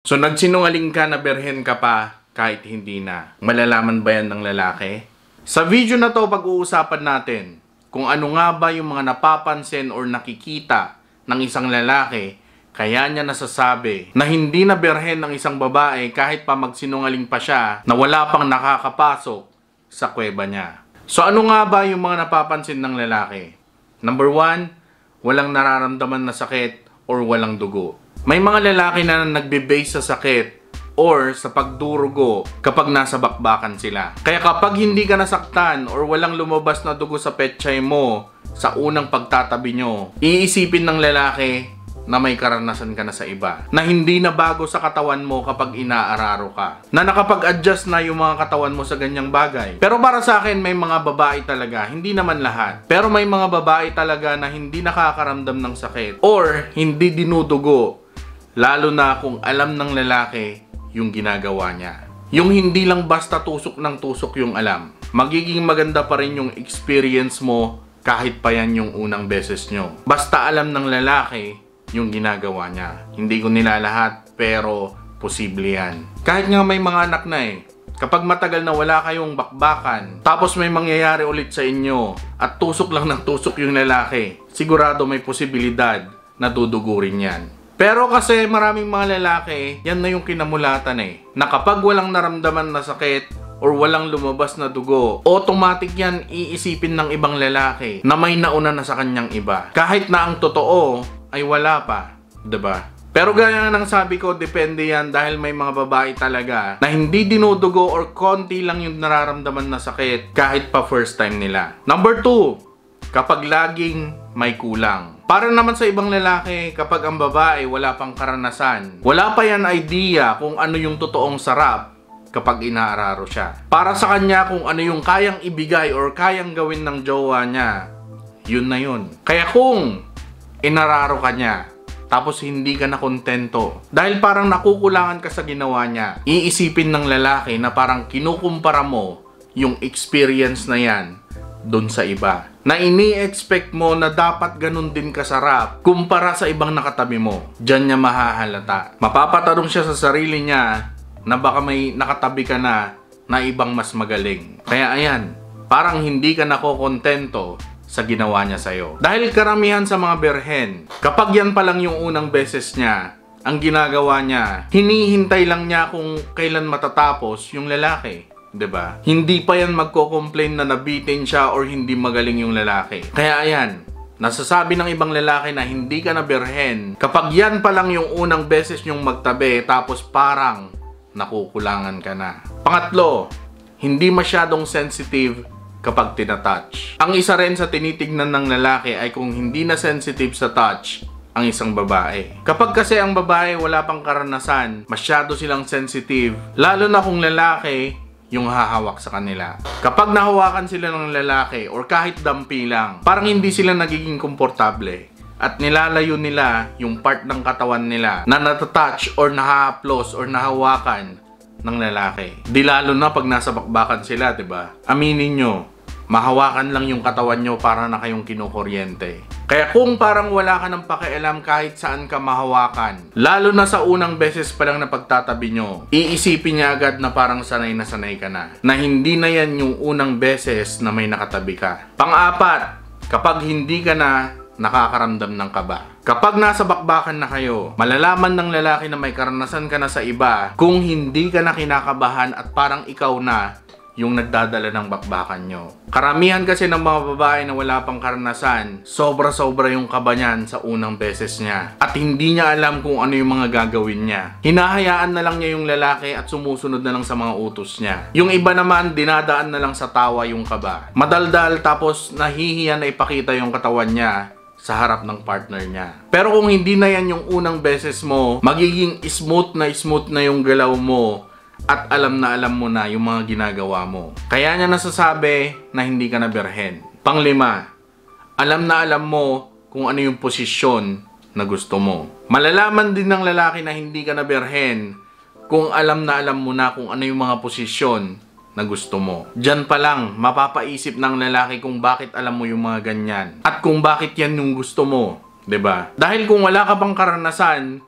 So nagsinungaling ka na berhen ka pa kahit hindi na. Malalaman ba yan ng lalaki? Sa video na to pag-uusapan natin kung ano nga ba yung mga napapansin or nakikita ng isang lalaki kaya niya nasasabi na hindi na berhen ng isang babae kahit pa magsinungaling pa siya na wala pang nakakapasok sa kuweba niya. So ano nga ba yung mga napapansin ng lalaki? Number 1, walang nararamdaman na sakit or walang dugo. May mga lalaki na nagbe-base sa sakit or sa pagdurugo kapag nasa bakbakan sila. Kaya kapag hindi ka nasaktan or walang lumabas na dugo sa pechay mo sa unang pagtatabi nyo, iisipin ng lalaki na may karanasan ka na sa iba. Na hindi na bago sa katawan mo kapag inaararo ka. Na nakapag-adjust na yung mga katawan mo sa ganyang bagay. Pero para sa akin, may mga babae talaga, hindi naman lahat. Pero may mga babae talaga na hindi nakakaramdam ng sakit or hindi dinudugo. Lalo na kung alam ng lalaki yung ginagawa niya. Yung hindi lang basta tusok ng tusok yung alam. Magiging maganda pa rin yung experience mo kahit pa yan yung unang beses nyo. Basta alam ng lalaki yung ginagawa niya. Hindi ko nilalahat pero posible yan. Kahit nga may mga anak na kapag matagal na wala kayong bakbakan, tapos may mangyayari ulit sa inyo at tusok lang ng tusok yung lalaki, sigurado may posibilidad na dudugurin yan. Pero kasi maraming mga lalaki, yan na yung kinamulatan na kapag walang naramdaman na sakit or walang lumabas na dugo, automatic yan iisipin ng ibang lalaki na may nauna na sa kanyang iba. Kahit na ang totoo ay wala pa, 'di ba? Pero gaya ng sabi ko, depende yan dahil may mga babae talaga na hindi dinudugo or konti lang yung nararamdaman na sakit kahit pa first time nila. Number 2, kapag laging may kulang. Para naman sa ibang lalaki, kapag ang babae wala pang karanasan, wala pa yan idea kung ano yung totoong sarap kapag inaararo siya. Para sa kanya kung ano yung kayang ibigay or kayang gawin ng jowa niya, yun na yun. Kaya kung inararo ka niya, tapos hindi ka na kontento dahil parang nakukulangan ka sa ginawa niya, iisipin ng lalaki na parang kinukumpara mo yung experience na yan dun sa iba. Na ini-expect mo na dapat ganun din kasarap kumpara sa ibang nakatabi mo. Diyan niya mahahalata. Mapapatanong siya sa sarili niya na baka may nakatabi ka na ibang mas magaling. Kaya ayan, parang hindi ka nakokontento sa ginawa niya sa'yo. Dahil karamihan sa mga berhen, kapag yan pa lang yung unang beses niya, ang ginagawa niya, hinihintay lang niya kung kailan matatapos yung lalaki. 'Di ba? Hindi pa yan magko-complain na nabitin siya or hindi magaling yung lalaki. Kaya ayan, nasasabi ng ibang lalaki na hindi ka na berhen kapag yan pa lang yung unang beses yung magtabi tapos parang nakukulangan ka na. Pangatlo, hindi masyadong sensitive kapag tinatouch. Ang isa rin sa tinitignan ng lalaki ay kung hindi na sensitive sa touch ang isang babae. Kapag kasi ang babae wala pang karanasan, masyado silang sensitive, lalo na kung lalaki yung hahawak sa kanila. Kapag nahawakan sila ng lalaki or kahit dampi lang, parang hindi sila nagiging komportable at nilalayo nila yung part ng katawan nila na natatouch or nahahaplos or nahawakan ng lalaki. Di lalo na pag nasa bakbakan sila, 'di ba? Aminin nyo, mahawakan lang yung katawan nyo para na kayong kinukuryente. Kaya kung parang wala ka ng pakialam kahit saan ka mahawakan, lalo na sa unang beses pa lang na pagtatabi nyo, iisipin niya agad na parang sanay ka na. Na hindi na yan yung unang beses na may nakatabi ka. Pang-apat, kapag hindi ka na nakakaramdam ng kaba. Kapag nasa bakbakan na kayo, malalaman ng lalaki na may karanasan ka na sa iba kung hindi ka na kinakabahan at parang ikaw na yung nagdadala ng bakbakan nyo. Karamihan kasi ng mga babae na wala pang karanasan, sobra-sobra yung kaba niyan sa unang beses niya. At hindi niya alam kung ano yung mga gagawin niya. Hinahayaan na lang niya yung lalaki at sumusunod na lang sa mga utos niya. Yung iba naman, dinadaan na lang sa tawa yung kaba. Madaldal tapos nahihiya na ipakita yung katawan niya sa harap ng partner niya. Pero kung hindi na yan yung unang beses mo, magiging smooth na yung galaw mo at alam mo na yung mga ginagawa mo. Kaya niya nasasabi na hindi ka na berhen. Panglima, alam mo kung ano yung posisyon na gusto mo. Malalaman din ng lalaki na hindi ka na berhen kung alam mo na kung ano yung mga posisyon na gusto mo. Diyan pa lang, mapapaisip ng lalaki kung bakit alam mo yung mga ganyan. At kung bakit yan yung gusto mo. 'Di ba? Dahil kung wala ka pang karanasan,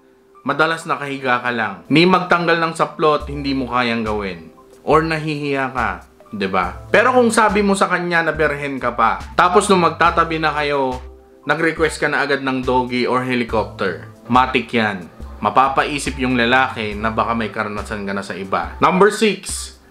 madalas nakahiga ka lang. Ni magtanggal ng saplot, hindi mo kayang gawin. Or nahihiya ka, 'di ba? Pero kung sabi mo sa kanya na berhen ka pa, tapos nung magtatabi na kayo, nag-request ka na agad ng doggy or helicopter, matik yan. Mapapaisip yung lalaki na baka may karanasan ka na sa iba. Number 6.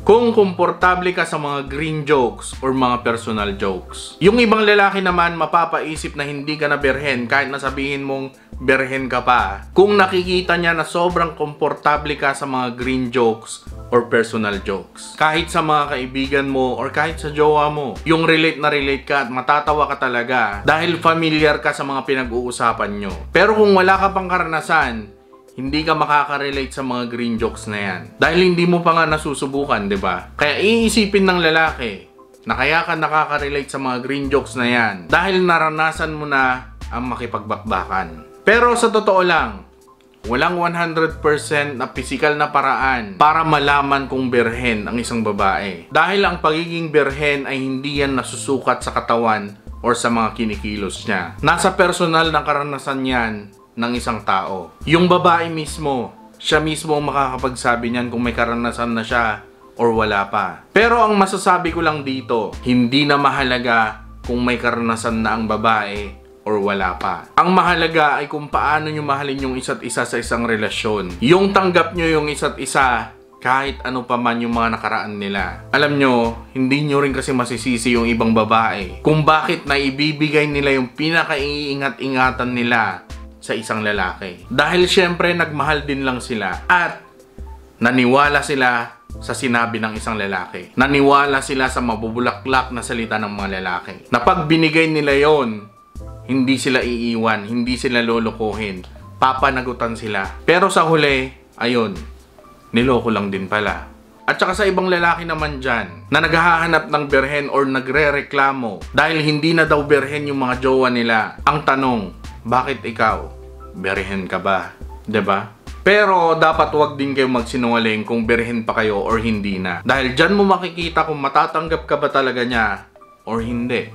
Kung komportable ka sa mga green jokes or mga personal jokes. Yung ibang lalaki naman mapapaisip na hindi ka na berhen kahit nasabihin mong berhen ka pa. Kung nakikita niya na sobrang komportable ka sa mga green jokes or personal jokes. Kahit sa mga kaibigan mo or kahit sa jowa mo. Yung relate na relate ka at matatawa ka talaga dahil familiar ka sa mga pinag-uusapan nyo. Pero kung wala ka pang karanasan, hindi ka makaka-relate sa mga green jokes na yan. Dahil hindi mo pa nga nasusubukan, di ba? Kaya iisipin ng lalaki na kaya ka nakaka-relate sa mga green jokes na yan dahil naranasan mo na ang makipagbakbakan. Pero sa totoo lang, walang 100% na physical na paraan para malaman kung berhen ang isang babae. Dahil ang pagiging berhen ay hindi yan nasusukat sa katawan or sa mga kinikilos niya. Nasa personal na karanasan yan ng isang tao. Yung babae mismo, siya mismo ang makakapagsabi niyan kung may karanasan na siya or wala pa. Pero ang masasabi ko lang dito, hindi na mahalaga kung may karanasan na ang babae or wala pa. Ang mahalaga ay kung paano nyo mahalin yung isa't isa sa isang relasyon. Yung tanggap nyo yung isa't isa kahit ano pa man yung mga nakaraan nila. Alam nyo, hindi nyo rin kasi masisisi yung ibang babae kung bakit na ibibigay nila yung pinaka-iingat-ingatan nila sa isang lalaki. Dahil syempre nagmahal din lang sila at naniwala sila sa sinabi ng isang lalaki. Naniwala sila sa mabubulaklak na salita ng mga lalaki. Na pag binigay nila yon, hindi sila iiwan, hindi sila lolokohin, papanagutan sila. Pero sa huli, ayun, niloko lang din pala. At saka sa ibang lalaki naman dyan, na naghahanap ng berhen or nagre-reklamo dahil hindi na daw berhen yung mga jowa nila. Ang tanong, bakit ikaw? Berhen ka ba? 'Di ba? Pero dapat wag din kayo magsinungaling kung berhen pa kayo or hindi na. Dahil dyan mo makikita kung matatanggap ka ba talaga niya or hindi.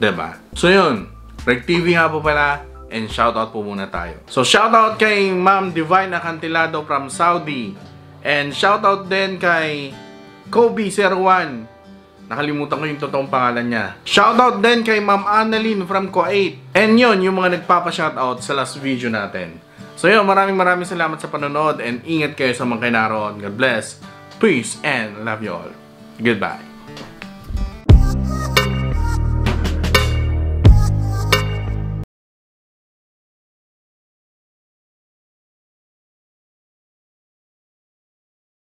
'Di ba? So yun, Reg TV nga po pala and shoutout po muna tayo. So shoutout kay Ma'am Divine Acantilado from Saudi and shoutout din kay Kobe01. Nakalimutan ko yung totoong pangalan niya. Shoutout din kay Ma'am Annalyn from Kuwait. And yun, yung mga nagpapa-shoutout sa last video natin. So yun, maraming salamat sa panonood and ingat kayo sa mga kinaroon. God bless, peace, and love you all. Goodbye.